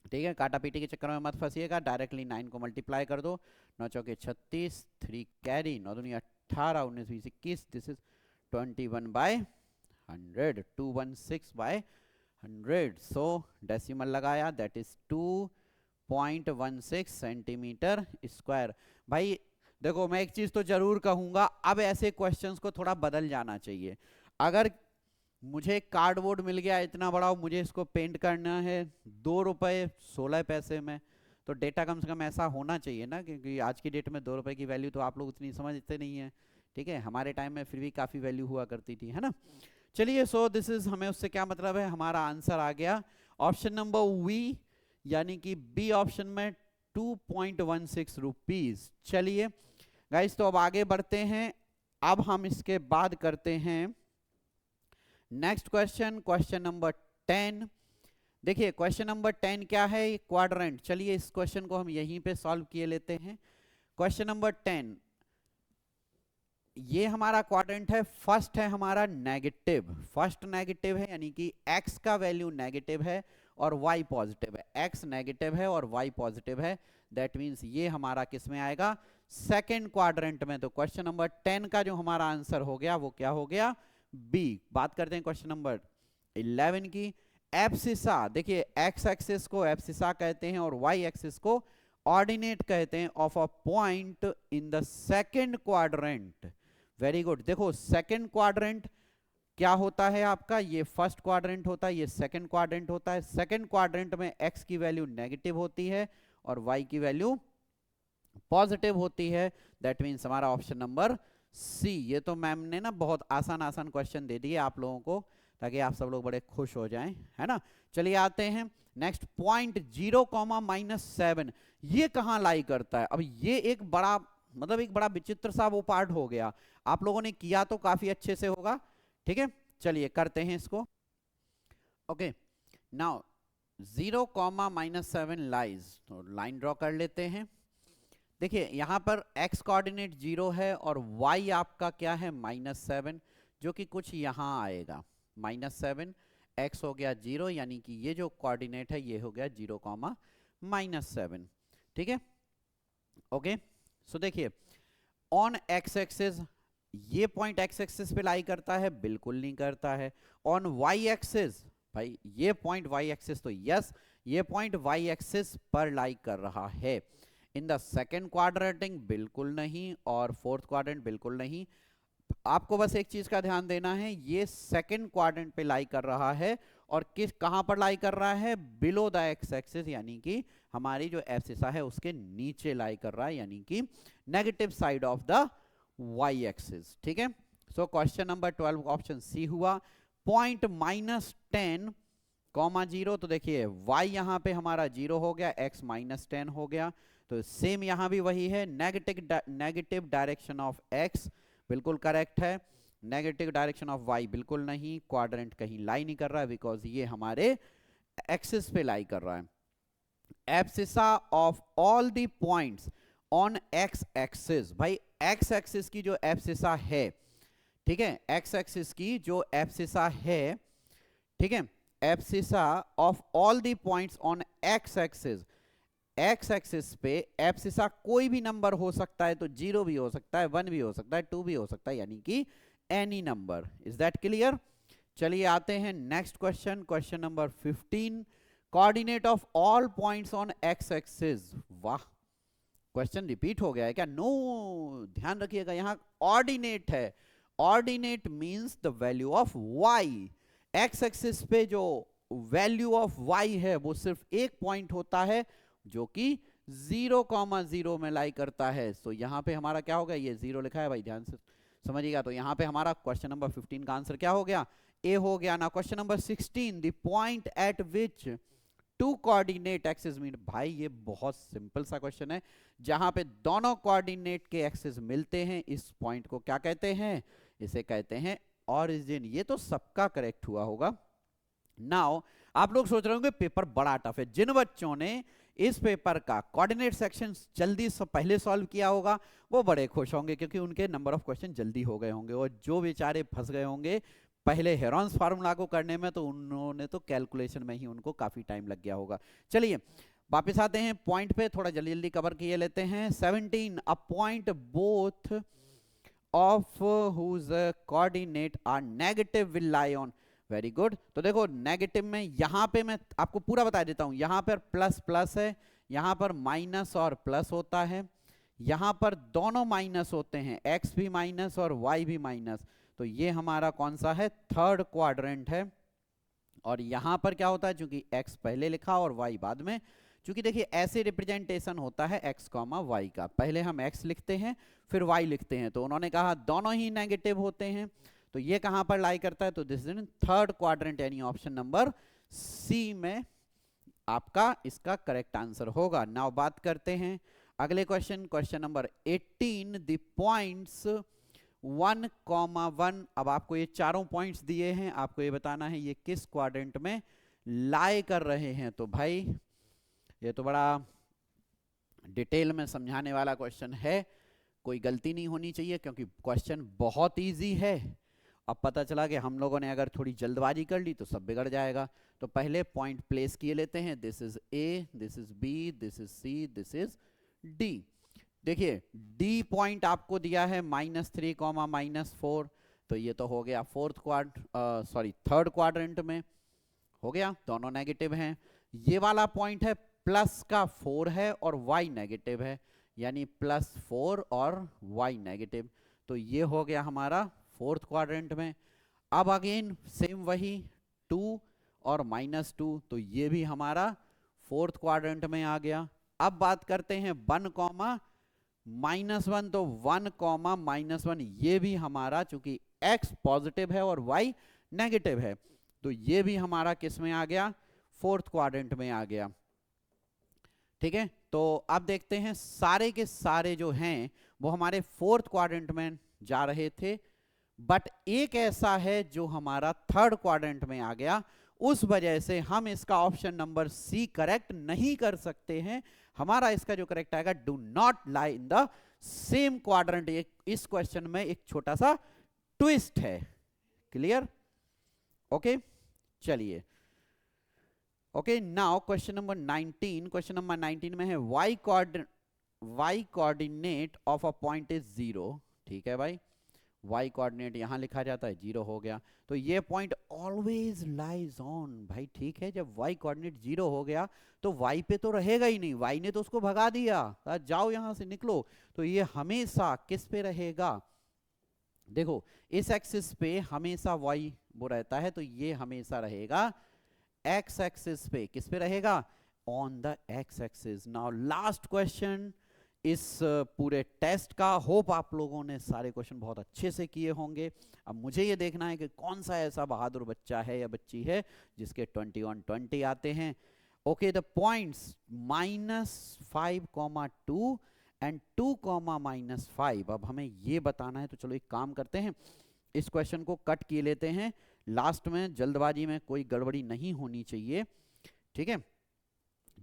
ठीक है, काटा पीटी के चक्कर में मत फंसिएगा, डायरेक्टली 9 को मल्टीप्लाई कर दो। 9 चौके 36, 3 कैरी, 9 दूनी 18, 19 20 21, this is 21 by 100, 216 by 100। So decimal लगाया, दैट इज 2.16 सेंटीमीटर स्क्वायर। भाई देखो, मैं एक चीज तो जरूर कहूंगा, अब ऐसे क्वेश्चंस को थोड़ा बदल जाना चाहिए। अगर मुझे कार्डबोर्ड मिल गया इतना बड़ा, मुझे इसको पेंट करना है 2 रुपए 16 पैसे में, तो डेटा कम से कम ऐसा होना चाहिए ना, क्योंकि आज की डेट में 2 रुपए की वैल्यू तो आप लोग उतनी समझते नहीं है। ठीक है, हमारे टाइम में फिर भी काफी वैल्यू हुआ करती थी, है ना। चलिए, सो दिस इज, हमें उससे क्या मतलब है, हमारा आंसर आ गया ऑप्शन नंबर वी, यानी कि बी ऑप्शन में 2.16 रुपीज। चलिए गाइस, तो अब आगे बढ़ते हैं। अब हम इसके बाद करते हैं नेक्स्ट क्वेश्चन, क्वेश्चन नंबर 10। देखिए क्वेश्चन नंबर 10 क्या है, क्वाड्रेंट। चलिए इस क्वेश्चन को हम यहीं पे सॉल्व किए लेते हैं। क्वेश्चन नंबर 10, ये हमारा क्वाड्रेंट है। फर्स्ट है हमारा नेगेटिव, फर्स्ट नेगेटिव है, यानी कि x का वैल्यू नेगेटिव है और y पॉजिटिव है। x नेगेटिव है और y पॉजिटिव है, दैट मींस ये हमारा किस में आएगा, सेकंड क्वाड्रेंट में। तो क्वेश्चन नंबर 10 का जो हमारा आंसर हो गया वो क्या हो गया, बी। बात करते हैं क्वेश्चन नंबर 11 की। एब्सिसा, देखिए x एक्सिस को एब्सिसा कहते हैं और y एक्सिस को ऑर्डिनेट कहते हैं of a point in the second quadrant. Very good. देखो सेकंड क्वाड्रेंट क्या होता है आपका, ये फर्स्ट क्वाड्रेंट होता है, ये सेकंड क्वाड्रेंट होता है। सेकंड क्वाड्रेंट में x की वैल्यू नेगेटिव होती है और y की वैल्यू पॉजिटिव होती है, दैट मींस हमारा ऑप्शन नंबर सी। ये तो मैम ने ना बहुत आसान आसान क्वेश्चन दे दिए आप लोगों को, ताकि आप सब लोग बड़े खुश हो जाएं, है ना। चलिए आते हैं नेक्स्ट, पॉइंट 0,-7, ये कहां लाई करता है। अब ये एक बड़ा, मतलब एक बड़ा विचित्र सा वो पार्ट हो गया। आप लोगों ने किया तो काफी अच्छे से होगा, ठीक है। चलिए करते हैं इसको। ओके, नाउ 0,-7 लाइज, तो लाइन ड्रॉ कर लेते हैं। देखिए यहां पर x कोऑर्डिनेट 0 है और y आपका क्या है, -7, जो कि कुछ यहां आएगा। -7, x हो गया 0, यानी कि ये जो कोऑर्डिनेट है ये हो गया 0,-7, ठीक है। ओके, सो देखिए ऑन x एक्सिस, ये पॉइंट x एक्सिस पे लाई करता है, बिल्कुल नहीं करता है। ऑन y एक्सिस, भाई ये पॉइंट y एक्सिस, तो यस ये पॉइंट y एक्सिस पर लाई कर रहा है। इन द सेकेंड क्वाड्रेंट बिल्कुल नहीं, और फोर्थ क्वाड्रेंट बिल्कुल नहीं। आपको बस एक चीज का ध्यान देना है, ये सेकेंड क्वाड्रेंट पे लाई कर रहा है, और किस कहां पर लाई कर रहा है, बिलो द एक्स एक्सिस, यानी कि हमारी जो एब्सिसा है उसके नीचे लाई कर रहा है, यानी कि negative side of the Y axis, ठीक है। So question number 12 option C हुआ। पॉइंट -10, 0, तो देखिए y यहां पे हमारा 0 हो गया, x -10 हो गया, तो सेम यहां भी वही है। नेगेटिव डायरेक्शन ऑफ x बिल्कुल करेक्ट है, नेगेटिव डायरेक्शन ऑफ y बिल्कुल नहीं। क्वाड्रेंट कहीं लाई नहीं कर रहा है, बिकॉज ये हमारे एक्सिस पे लाई कर रहा है। Abscissa of all the points on x axis, भाई x एक्सिस की जो एब्सिसा है, ठीक है, x एक्सिस की जो एब्सिसा है, ठीक है, abscissa of all the points on x axis, x axis पे एब्सिसा कोई भी नंबर हो सकता है, तो 0 भी हो सकता है, 1 भी हो सकता है, 2 भी हो सकता है, यानी कि any number. Is that clear. चलिए आते हैं next question, question number 15। Coordinate of all points on x axis. वाह, क्वेश्चन रिपीट हो गया है क्या? नो, ध्यान रखिएगा, यहां ऑर्डिनेट है। Ordinate means the value of Y. X axis पे जो वैल्यू ऑफ वाई है वो सिर्फ एक पॉइंट होता है जो कि 0,0 में लाई करता है। तो यहां पे हमारा क्या होगा, ये 0 लिखा है भाई, ध्यान से समझिएगा। तो यहां पे हमारा क्वेश्चन नंबर 15 का आंसर क्या हो गया? ए हो गया ना। Question number 16, the point at which two coordinate axis meet. भाई ये बहुत सिंपल सा क्वेश्चन है। जहां पे दोनों कोऑर्डिनेट के एक्सिस मिलते हैं, इस पॉइंट को क्या कहते हैं? इसे कहते हैं ओरिजिन। ये तो सबका करेक्ट हुआ होगा। नाउ आप लोग सोच रहे होंगे पेपर बड़ा टफ है। जिन बच्चों ने इस पेपर का कोऑर्डिनेट सेक्शन जल्दी से पहले सॉल्व किया होगा वो बड़े खुश होंगे, क्योंकि उनके नंबर ऑफ क्वेश्चन जल्दी हो गए होंगे। और जो बेचारे फंस गए होंगे पहले हेरॉन्स फार्मूला को करने में, तो उन्होंने तो कैलकुलेशन में ही उनको काफी टाइम लग गया होगा। चलिए वापस आते हैं पॉइंट पे, थोड़ा जल्दी जल्दी कवर किए लेते हैं। 17, a point both of whose coordinate are negative will lie on. Very good. तो देखो नेगेटिव में यहां पे मैं आपको पूरा बता देता हूं। यहां पर प्लस प्लस है, यहां पर माइनस और प्लस होता है, यहां पर दोनों माइनस होते हैं, एक्स भी माइनस और वाई भी माइनस। तो ये हमारा कौन सा है? थर्ड क्वाड्रेंट है। और यहां पर क्या होता है, चूंकि एक्स पहले लिखा और वाई बाद में, चूंकि देखिए ऐसे रिप्रेजेंटेशन होता है एक्स कॉमा वाई का, पहले हम एक्स लिखते हैं फिर वाई लिखते हैं। तो उन्होंने कहा दोनों ही नेगेटिव होते हैं, तो ये कहां पर लाई करता है? तो this is in third quadrant, यानी ऑप्शन नंबर सी में आपका इसका करेक्ट आंसर होगा। नाउ बात करते हैं अगले question, question number 18, the points 1,1। अब आपको ये चारों पॉइंट्स दिए हैं, आपको ये बताना है ये किस क्वाड्रेंट में लाई कर रहे हैं। तो भाई ये तो बड़ा डिटेल में समझाने वाला क्वेश्चन है, कोई गलती नहीं होनी चाहिए क्योंकि क्वेश्चन बहुत इजी है। अब पता चला कि हम लोगों ने अगर थोड़ी जल्दबाजी कर ली तो सब बिगड़ जाएगा। तो पहले पॉइंट प्लेस किए लेते हैं। This is A, this is B, this is C, this is D. देखिए डी पॉइंट आपको दिया है -3, -4, तो ये तो हो गया थर्ड क्वाड्रेंट में हो गया, दोनों नेगेटिव हैं। ये वाला पॉइंट है प्लस का 4 है और y नेगेटिव है, यानी +4 और y नेगेटिव, तो ये हो गया हमारा फोर्थ क्वाड्रेंट में। अब अगेन सेम वही 2 और -2, तो ये भी हमारा फोर्थ क्वाड्रेंट में आ गया। अब बात करते हैं 1, -1, तो 1, -1 ये भी हमारा, चूंकि x पॉजिटिव है और y नेगेटिव है, तो ये भी हमारा किस में आ गया? फोर्थ क्वाड्रेंट में आ गया। ठीक है, तो अब देखते हैं सारे के सारे जो हैं वो हमारे फोर्थ क्वाड्रेंट में जा रहे थे, बट एक ऐसा है जो हमारा थर्ड क्वाड्रेंट में आ गया। उस वजह से हम इसका ऑप्शन नंबर सी करेक्ट नहीं कर सकते हैं। हमारा इसका जो करेक्ट आएगा, do not lie in the same quadrant. इस क्वेश्चन में एक छोटा सा ट्विस्ट है। क्लियर? ओके, चलिए। Okay, now question number 19। Question number 19 में है y coordinate of a point is 0। ठीक है भाई, y कोऑर्डिनेट यहां लिखा जाता है, 0 हो गया, तो ये पॉइंट ऑलवेज लाइज ऑन। भाई ठीक है, जब y कोऑर्डिनेट 0 हो गया तो y पे तो रहेगा ही नहीं, y ने तो उसको भगा दिया, जाओ यहां से निकलो। तो ये हमेशा किस पे रहेगा? देखो इस एक्सिस पे हमेशा y वो रहता है, तो ये हमेशा रहेगा x एक्सिस पे। किस पे रहेगा? On the x axis. Now last question इस पूरे टेस्ट का। होप आप लोगों ने सारे क्वेश्चन बहुत अच्छे से किए होंगे। अब मुझे ये देखना है कि कौन सा ऐसा बहादुर बच्चा है या बच्ची है जिसके 20 on 20 आते हैं। Okay, the points -5, 2 and 2, -5। अब हमें ये बताना है, तो चलो एक काम करते हैं, इस क्वेश्चन को कट किए लेते हैं। लास्ट में जल्दबाजी में कोई गड़बड़ी नहीं होनी चाहिए। ठीक है,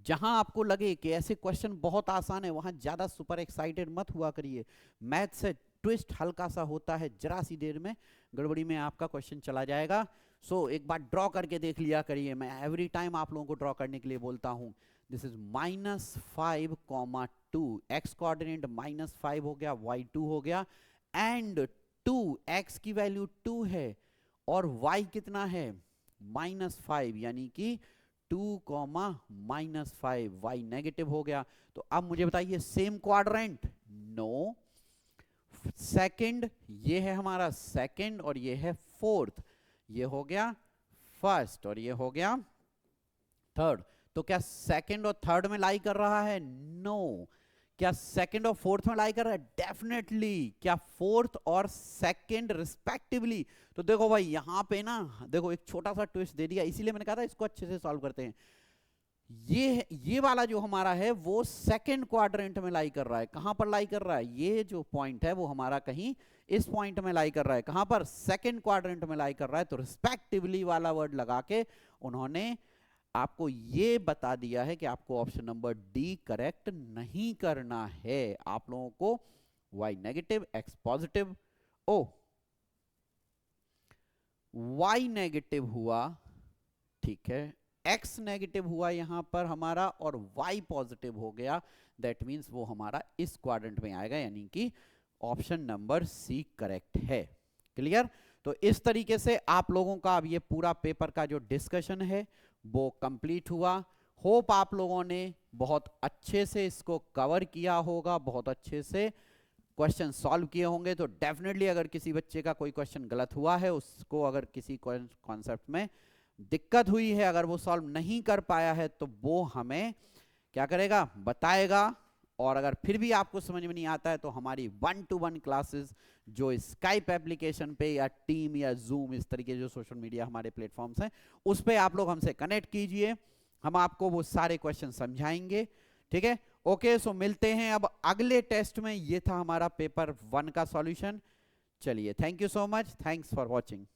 जहां आपको लगे कि ऐसे क्वेश्चन बहुत आसान है वहां ज्यादा सुपर एक्साइटेड मत हुआ करिए। मैथ से ट्विस्ट हल्का सा होता है, जरा सी देर में गड़बड़ी में आपका क्वेश्चन चला जाएगा। सो एक बार ड्रॉ करके देख लिया करिए। मैं एवरी टाइम आप लोगों को ड्रॉ करने के लिए बोलता हूं। दिस इज -5, 2, एक्स कोऑर्डिनेट -5 हो गया, y2 हो गया, एंड 2, x की वैल्यू 2 है और y कितना है? -5, यानी कि 2, y नेगेटिव हो गया। तो अब मुझे बताइए सेम क्वाड्रेंट, नो। सेकंड, ये है हमारा सेकंड और ये है फोर्थ, ये हो गया फर्स्ट और ये हो गया थर्ड। तो क्या सेकंड और थर्ड में लाई कर रहा है? नो। क्या सेकंड और फोर्थ में लाई कर रहा है? डेफिनेटली। क्या फोर्थ और सेकंड रिस्पेक्टिवली? तो देखो भाई यहां पे ना, देखो एक छोटा सा ट्विस्ट दे दिया, इसीलिए मैंने कहा था इसको अच्छे से सॉल्व करते हैं। ये वाला जो हमारा है वो सेकंड क्वाड्रेंट में लाई कर रहा है। कहां पर लाई कर रहा है? ये जो पॉइंट है वो हमारा कहीं इस पॉइंट में लाई कर रहा है। कहां पर? सेकंड क्वाड्रेंट में लाई कर रहा है। तो रिस्पेक्टिवली वाला वर्ड लगा के उन्होंने आपको ये बता दिया है कि आपको ऑप्शन नंबर डी करेक्ट नहीं करना है। आप लोगों को y नेगेटिव, x पॉजिटिव, ओ y नेगेटिव हुआ, ठीक है, x नेगेटिव हुआ यहां पर हमारा और y पॉजिटिव हो गया। दैट मींस वो हमारा इस क्वाड्रेंट में आएगा, यानी कि ऑप्शन नंबर सी करेक्ट है। क्लियर? तो इस तरीके से आप लोगों का अब ये पूरा पेपर का जो डिस्कशन है वो कंप्लीट हुआ। होप आप लोगों ने बहुत अच्छे से इसको कवर किया होगा, बहुत अच्छे से क्वेश्चन सॉल्व किए होंगे। तो डेफिनेटली अगर किसी बच्चे का कोई क्वेश्चन गलत हुआ है, उसको अगर किसी कॉन्सेप्ट में दिक्कत हुई है, अगर वो सॉल्व नहीं कर पाया है, तो वो हमें क्या करेगा? बताएगा। और अगर फिर भी आपको समझ में नहीं आता है तो हमारी 1-to-1 क्लासेस जो स्काइप एप्लीकेशन पे या टीम या जूम, इस तरीके जो सोशल मीडिया हमारे प्लेटफॉर्म्स हैं, उस पे आप लोग हमसे कनेक्ट कीजिए, हम आपको वो सारे क्वेश्चन समझाएंगे। ठीक है, ओके। सो मिलते हैं अब अगले टेस्ट में। ये था हमारा पेपर 1 का सॉल्यूशन। चलिए, thank you so much, thanks for watching.